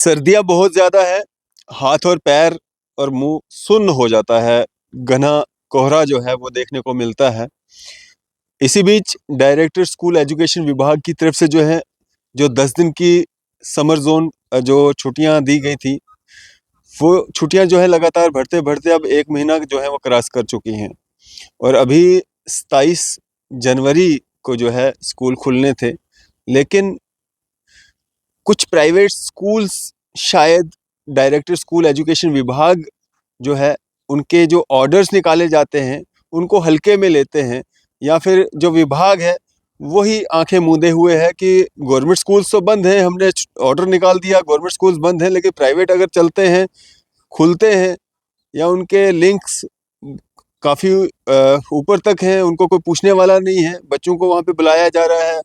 सर्दियाँ बहुत ज़्यादा है, हाथ और पैर और मुँह सुन्न हो जाता है, घना कोहरा जो है वो देखने को मिलता है। इसी बीच डायरेक्टर स्कूल एजुकेशन विभाग की तरफ से जो 10 दिन की समर ज़ोन जो छुट्टियाँ दी गई थी, वो छुट्टियाँ जो है लगातार बढ़ते-बढ़ते अब 1 महीना जो है वो क्रॉस कर चुकी हैं और अभी 27 जनवरी को जो है स्कूल खुलने थे। लेकिन कुछ प्राइवेट स्कूल्स शायद डायरेक्टर स्कूल एजुकेशन विभाग जो है उनके जो ऑर्डर्स निकाले जाते हैं उनको हल्के में लेते हैं या फिर जो विभाग है वही आंखें मूंदे हुए है कि गवर्नमेंट स्कूल्स तो बंद हैं, हमने ऑर्डर निकाल दिया, गवर्नमेंट स्कूल्स बंद हैं, लेकिन प्राइवेट अगर चलते हैं, खुलते हैं या उनके लिंक्स काफ़ी ऊपर तक हैं, उनको कोई पूछने वाला नहीं है, बच्चों को वहाँ पे बुलाया जा रहा है।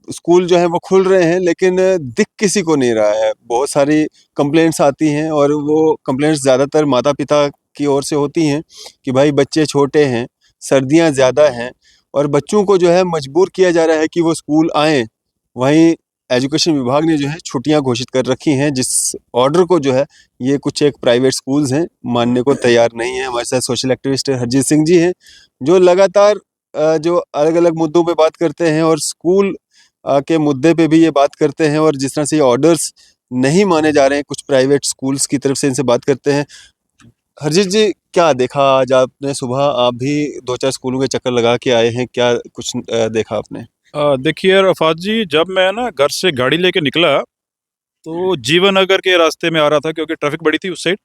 स्कूल जो है वो खुल रहे हैं लेकिन दिख किसी को नहीं रहा है। बहुत सारी कंप्लेंट्स आती हैं और वो कंप्लेंट्स ज़्यादातर माता-पिता की ओर से होती हैं कि भाई बच्चे छोटे हैं, सर्दियाँ ज़्यादा हैं और बच्चों को जो है मजबूर किया जा रहा है कि वो स्कूल आएँ। वहीं एजुकेशन विभाग ने जो है छुट्टियाँ घोषित कर रखी हैं, जिस ऑर्डर को जो है ये कुछ एक प्राइवेट स्कूल्स हैं मानने को तैयार नहीं हैं। हमारे साथ सोशल एक्टिविस्ट हरजीत सिंह जी हैं, जो लगातार जो अलग-अलग मुद्दों पे बात करते हैं और स्कूल के मुद्दे पे भी ये बात करते हैं और जिस तरह से ये ऑर्डर्स नहीं माने जा रहे हैं कुछ प्राइवेट स्कूल्स की तरफ से, इनसे बात करते हैं। हरजीत जी, क्या देखा आज आपने? सुबह आप भी 2-4 स्कूलों के चक्कर लगा के आए हैं, क्या कुछ देखा आपने? देखिए रफ़ात जी, जब मैं ना घर से गाड़ी लेके निकला तो जीवन नगर के रास्ते में आ रहा था क्योंकि ट्रैफिक बड़ी थी उस साइड।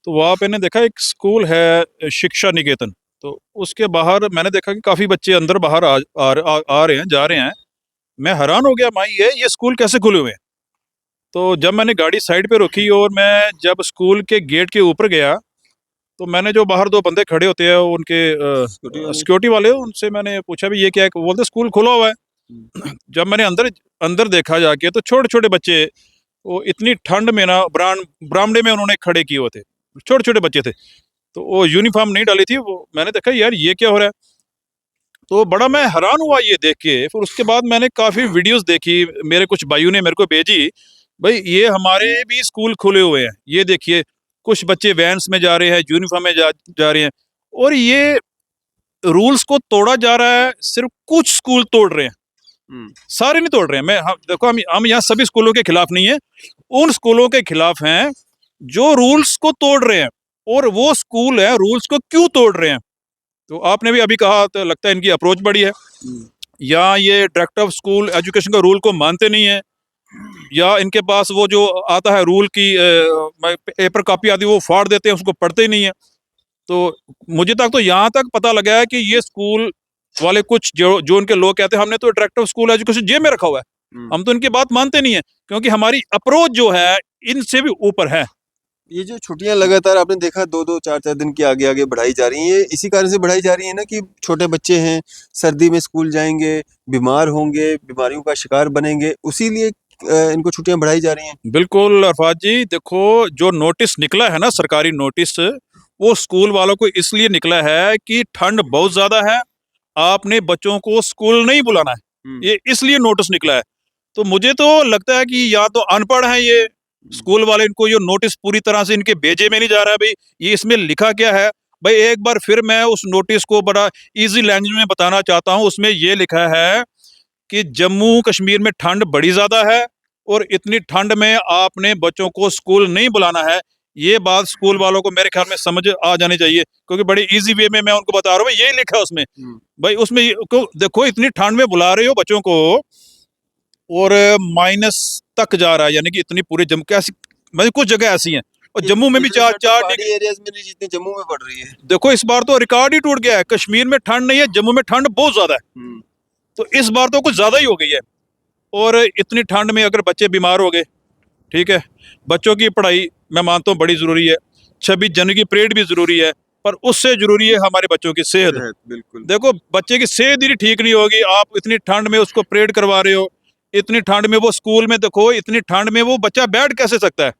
तो वहाँ पे मैंने देखा एक स्कूल है शिक्षा निकेतन। तो उसके बाहर मैंने देखा कि काफ़ी बच्चे अंदर बाहर आ रहे हैं, जा रहे हैं। मैं हैरान हो गया, भाई ये स्कूल कैसे खुले हुए हैं? तो जब मैंने गाड़ी साइड पे रोकी और मैं जब स्कूल के गेट के ऊपर गया, तो मैंने जो बाहर 2 बंदे खड़े होते हैं उनके सिक्योरिटी वाले, उनसे मैंने पूछा भी ये क्या है? वो बोलते स्कूल खुला हुआ है। जब मैंने अंदर अंदर देखा जाके तो छोटे-छोटे बच्चे, वो इतनी ठंड में ना बरामदे में उन्होंने खड़े किए हुए थे। छोटे-छोटे बच्चे थे। तो वो यूनिफ़ॉर्म नहीं डाली थी, वो मैंने देखा यार ये क्या हो रहा है? तो बड़ा मैं हैरान हुआ ये देख के। फिर उसके बाद मैंने काफ़ी वीडियोज़ देखी, मेरे कुछ भाइयों ने मेरे को भेजी। भई ये हमारे भी स्कूल खुले हुए हैं। ये देखिए, कुछ बच्चे वैन्स में जा रहे हैं, यूनिफ़ॉर्म में जा रहे हैं और ये रूल्स को तोड़ा जा रहा है, सिर्फ़ कुछ स्कूल तोड़ रहे हैं। सारे नहीं तोड़ रहे हैं। मैं हम देखो, हम यहाँ सभी स्कूलों के खिलाफ नहीं है, उन स्कूलों के खिलाफ हैं जो रूल्स को तोड़ रहे हैं। और वो स्कूल है रूल्स को क्यों तोड़ रहे हैं? तो आपने भी अभी कहा, तो लगता है इनकी अप्रोच बड़ी है, या ये डायरेक्टर ऑफ स्कूल एजुकेशन का रूल को मानते नहीं है, या इनके पास वो जो आता है रूल की पेपर कॉपी आती है वो फाड़ देते हैं, उसको पढ़ते ही नहीं है। तो मुझे तक तो यहाँ तक पता लगा है कि ये स्कूल वाले कुछ जो उनके लोग कहते हैं हमने तो डायरेक्टर ऑफ स्कूल एजुकेशन जेब में रखा हुआ है, हम तो इनकी बात मानते नहीं है, क्योंकि हमारी अप्रोच जो है इनसे भी ऊपर है। ये जो छुट्टियां लगातार आपने देखा 2-2 4-4 दिन की आगे-आगे बढ़ाई जा रही हैं, ये इसी कारण से बढ़ाई जा रही है ना कि छोटे बच्चे हैं, सर्दी में स्कूल जाएँगे, बीमार होंगे, बीमारियों का शिकार बनेंगे, उसी लिए इनको छुट्टियां बढ़ाई जा रही हैं। बिल्कुल अरफात जी, देखो जो नोटिस निकला है ना, सरकारी नोटिस, वो स्कूल वालों को इसलिए निकला है कि ठंड बहुत ज्यादा है, आपने बच्चों को स्कूल नहीं बुलाना है, ये इसलिए नोटिस निकला है। तो मुझे तो लगता है कि या तो अनपढ़ हैं ये स्कूल वाले, इनको ये नोटिस पूरी तरह से इनके भेजे में नहीं जा रहा है। भाई ये इसमें लिखा क्या है? भाई एक बार फिर मैं उस नोटिस को बड़ा इजी लैंग्वेज में बताना चाहता हूँ। उसमें ये लिखा है कि जम्मू कश्मीर में ठंड बड़ी ज्यादा है और इतनी ठंड में आपने बच्चों को स्कूल नहीं बुलाना है। ये बात स्कूल वालों को मेरे ख्याल में समझ आ जानी चाहिए, क्योंकि बड़ी इजी वे में मैं उनको बता रहा हूँ, यही लिखा है उसमें। भाई उसमें देखो, इतनी ठंड में बुला रहे हो बच्चों को और माइनस तक जा रहा है, यानी कि इतनी पूरे जम्मू कैसी, मतलब कुछ जगह ऐसी हैं और जम्मू में भी 4 डिग्री एरियाज में नहीं जितनी जम्मू में पड़ रही है। देखो इस बार तो रिकॉर्ड ही टूट गया है, कश्मीर में ठंड नहीं है, जम्मू में ठंड बहुत ज्यादा है। तो इस बार तो कुछ ज्यादा ही हो गई है। और इतनी ठंड में अगर बच्चे बीमार हो गए, ठीक है, बच्चों की पढ़ाई मैं मानता हूँ बड़ी जरूरी है, 26 जनवरी की परेड भी जरूरी है, पर उससे जरूरी है हमारे बच्चों की सेहत। बिल्कुल। देखो बच्चे की सेहत ही ठीक नहीं होगी, आप इतनी ठंड में उसको परेड करवा रहे हो, इतनी ठंड में वो स्कूल में, देखो इतनी ठंड में वो बच्चा बैठ कैसे सकता है?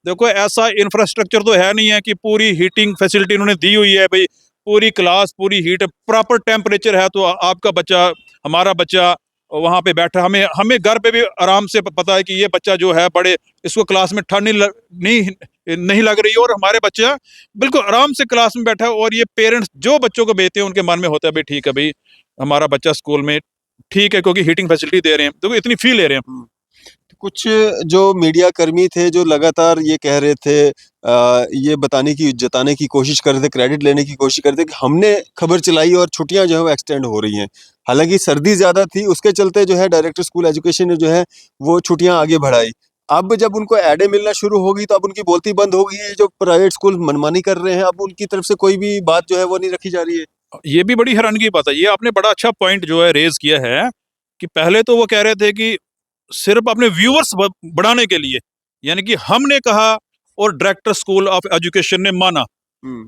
देखो ऐसा इंफ्रास्ट्रक्चर तो है नहीं है कि पूरी हीटिंग फैसिलिटी उन्होंने दी हुई है, भाई पूरी क्लास पूरी हीट प्रॉपर टेम्परेचर है तो आपका बच्चा, हमारा बच्चा और वहाँ पे बैठा, हमें हमें घर पे भी आराम से पता है कि ये बच्चा जो है बड़े, इसको क्लास में ठंड नहीं लग रही है, और हमारे बच्चा बिल्कुल आराम से क्लास में बैठा है। और ये पेरेंट्स जो बच्चों को भेजते हैं उनके मन में होता है भाई ठीक है भाई हमारा बच्चा स्कूल में ठीक है, क्योंकि हीटिंग फैसिलिटी दे रहे हैं, तो इतनी फी ले रहे हैं। कुछ जो मीडिया कर्मी थे जो लगातार ये कह रहे थे, ये जताने की कोशिश कर रहे थे, क्रेडिट लेने की कोशिश कर रहे थे कि हमने खबर चलाई और छुट्टियां जो है वो एक्सटेंड हो रही हैं। हालांकि सर्दी ज़्यादा थी, उसके चलते जो है डायरेक्टर स्कूल एजुकेशन ने जो है वो छुट्टियां आगे बढ़ाई। अब जब उनको ऐडें मिलना शुरू होगी तो अब उनकी बोलती बंद हो गई है। जो प्राइवेट स्कूल मनमानी कर रहे हैं, अब उनकी तरफ से कोई भी बात जो है वो नहीं रखी जा रही है। ये भी बड़ी हैरानगी की बात है, ये आपने बड़ा अच्छा पॉइंट जो है रेज किया है कि पहले तो वो कह रहे थे कि सिर्फ अपने व्यूअर्स बढ़ाने के लिए, यानी कि हमने कहा और डायरेक्टर स्कूल ऑफ एजुकेशन ने माना।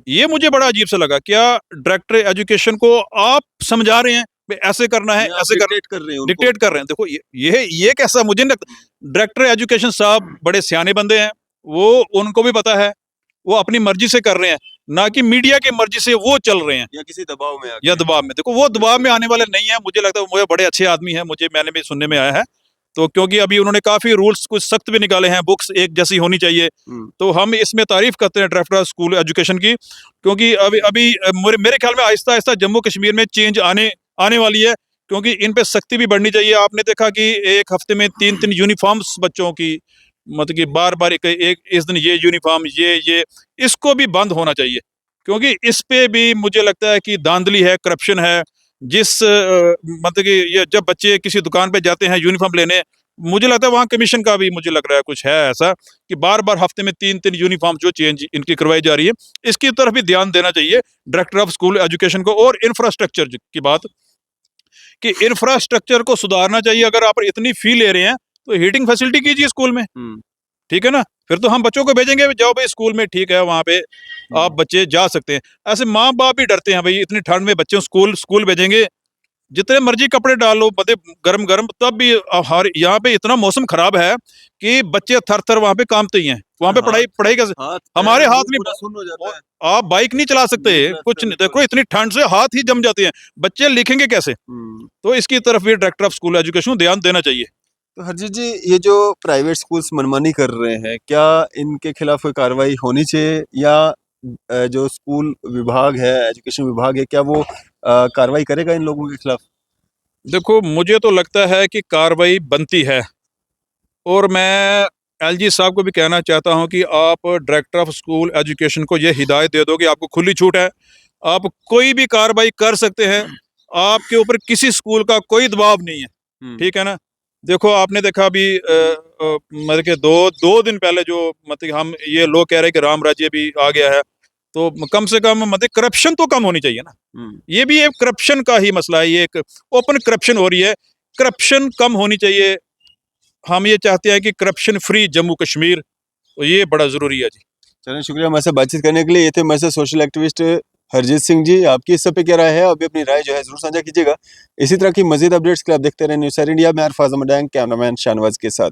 ये मुझे बड़ा अजीब सा लगा, क्या डायरेक्टर एजुकेशन को आप समझा रहे हैं भाई ऐसे करना है, ऐसे कर रहे हैं उनको। डिक्टेट कर रहे हैं? देखो ये कैसा, मुझे नहीं लगता। डायरेक्टर एजुकेशन साहब बड़े सियाने बंदे हैं, वो उनको भी पता है वो अपनी मर्जी से कर रहे हैं, ना कि मीडिया की मर्जी से वो चल रहे हैं या किसी दबाव में या दबाव में। देखो वो दबाव में आने वाले नहीं है, मुझे लगता है वो बड़े अच्छे आदमी है, मैंने भी सुनने में आया है। तो क्योंकि अभी उन्होंने काफी रूल्स कुछ सख्त भी निकाले हैं, बुक्स एक जैसी होनी चाहिए, तो हम इसमें तारीफ करते हैं डायरेक्टर स्कूल एजुकेशन की, क्योंकि अभी अभी मेरे ख्याल में आहिस्ता आहिस्ता जम्मू कश्मीर में चेंज आने वाली है, क्योंकि इन पे सख्ती भी बढ़नी चाहिए। आपने देखा कि एक हफ्ते में 3 यूनिफॉर्म्स बच्चों की, मतलब कि बार बार एक इस दिन ये यूनिफॉर्म, ये इसको भी बंद होना चाहिए, क्योंकि इस पे भी मुझे लगता है कि धांधली है, करप्शन है। मतलब कि ये जब बच्चे किसी दुकान पे जाते हैं यूनिफॉर्म लेने, मुझे लगता है वहाँ कमीशन का भी मुझे लग रहा है कुछ है ऐसा कि बार बार हफ्ते में 3 यूनिफॉर्म जो चेंज इनकी करवाई जा रही है, इसकी तरफ भी ध्यान देना चाहिए डायरेक्टर ऑफ स्कूल एजुकेशन को। और इंफ्रास्ट्रक्चर की बात, कि इंफ्रास्ट्रक्चर को सुधारना चाहिए। अगर आप इतनी फी ले रहे हैं तो हीटिंग फैसिलिटी कीजिए स्कूल में, ठीक है ना, फिर तो हम बच्चों को भेजेंगे, जाओ भाई स्कूल में, ठीक है वहां पे आप बच्चे जा सकते हैं। ऐसे माँ बाप भी डरते हैं भाई इतनी ठंड में बच्चों स्कूल भेजेंगे, जितने मर्जी कपड़े डालो, मतलब गरम गरम, तब भी हर यहाँ पे इतना मौसम खराब है कि बच्चे थर थर वहां पे कांपते ही हैं। वहां पे पढ़ाई कैसे, हमारे हाथ में सुन्न हो जाता है। आप बाइक नहीं चला सकते, कुछ नहीं, देखो इतनी ठंड से हाथ ही जम जाते हैं, बच्चे लिखेंगे कैसे? तो इसकी तरफ भी डायरेक्टर ऑफ स्कूल एजुकेशन ध्यान देना चाहिए। तो हरजीत जी, ये जो प्राइवेट स्कूल्स मनमानी कर रहे हैं, क्या इनके खिलाफ कोई कार्रवाई होनी चाहिए, या जो स्कूल विभाग है, एजुकेशन विभाग है, क्या वो कार्रवाई करेगा इन लोगों के खिलाफ? देखो मुझे तो लगता है कि कार्रवाई बनती है, और मैं एलजी साहब को भी कहना चाहता हूं कि आप डायरेक्टर ऑफ स्कूल एजुकेशन को ये हिदायत दे दो कि आपको खुली छूट है, आप कोई भी कार्रवाई कर सकते हैं, आपके ऊपर किसी स्कूल का कोई दबाव नहीं है, ठीक है ना। देखो आपने देखा अभी मतलब कि दो दिन पहले जो, मतलब हम ये लोग कह रहे हैं कि राम राज्य भी आ गया है, तो कम से कम मतलब करप्शन तो कम होनी चाहिए ना। ये भी एक करप्शन का ही मसला है, ये एक ओपन करप्शन हो रही है, करप्शन कम होनी चाहिए। हम ये चाहते हैं कि करप्शन फ्री जम्मू कश्मीर, तो ये बड़ा जरूरी है जी। चलिए, शुक्रिया हमारे साथ बातचीत करने के लिए। ये थे हमारे साथ सोशल एक्टिविस्ट हरजीत सिंह जी। आपकी इस सब पे क्या राय है? अभी अपनी राय जो है जरूर साझा कीजिएगा। इसी तरह की मजीद अपडेट्स के लिए आप देखते रहे न्यूज़ इंडिया में। अरफाज अहमद, कैमरामैन शाहनवाज के साथ।